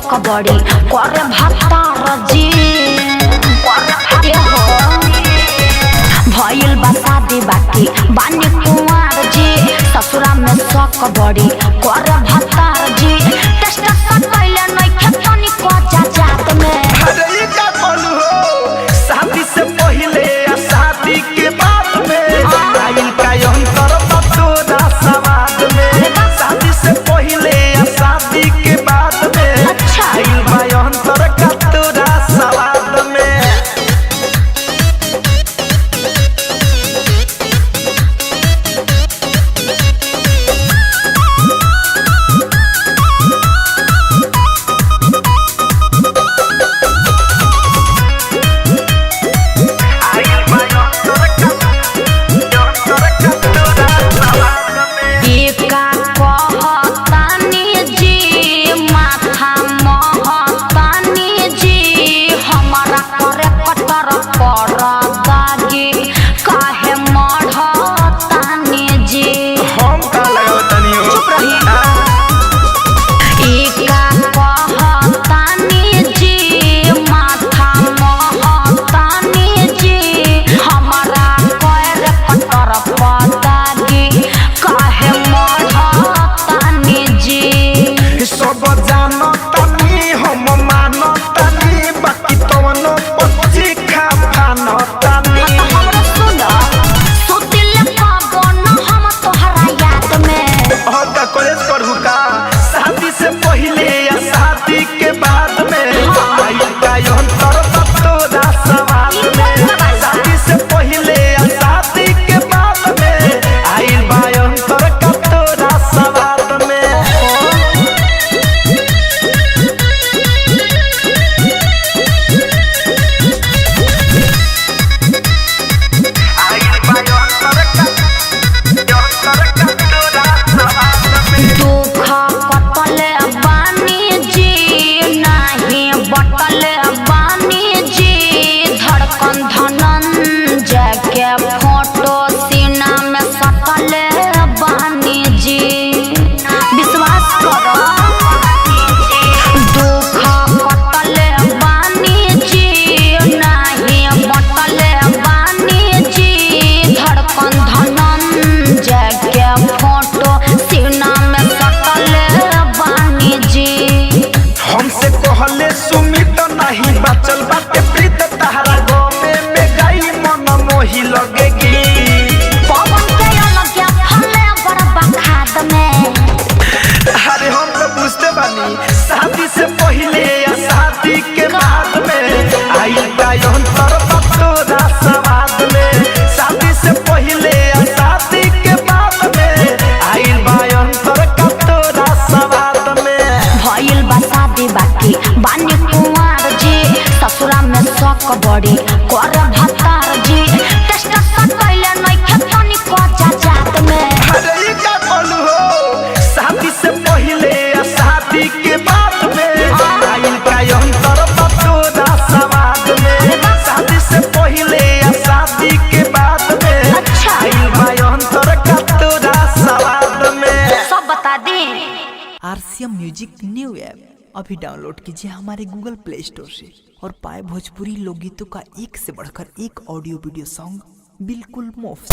शौक बड़ी करे भतार जी भइल बा शादी बाकी बानी कुंवर जी ससुरा में शौक बड़ी करे भतार जी टेस्ट सब पहले नहीं तनी को जात में अरे का बोलू हो शादी से पहले या शादी के बाद में आइल का अंतर बतोरा समाज में शादी से पहले या शादी के बाद में अच्छा आइल बा अंतर का तोरा समाज में शादी से पहले या शादी के बाद में आइल बा अंतर बतोरा समाज में शादी से पहले या शादी के बाद में आइल बा अंतर बतोरा समाज में भइल बा शादी बाकी बानी कुंवर जी ससुरा में शौक बड़ी करे भतार जी टेस्ट सब पहले नहीं तनी को जात में अरे का बोलू हो शादी से पहले या शादी के बाद में आइल का अंतर बतोरा समाज में शादी से पहले या शादी के बाद में अच्छा आइल बा अंतर बतोरा समाज में सब बता दी। आरसीएम म्यूजिक न्यू ऐप अभी डाउनलोड कीजिए हमारे गूगल प्ले स्टोर से और पाए भोजपुरी लोकगीतों का एक से बढ़कर एक ऑडियो वीडियो सॉन्ग बिल्कुल मुफ्त।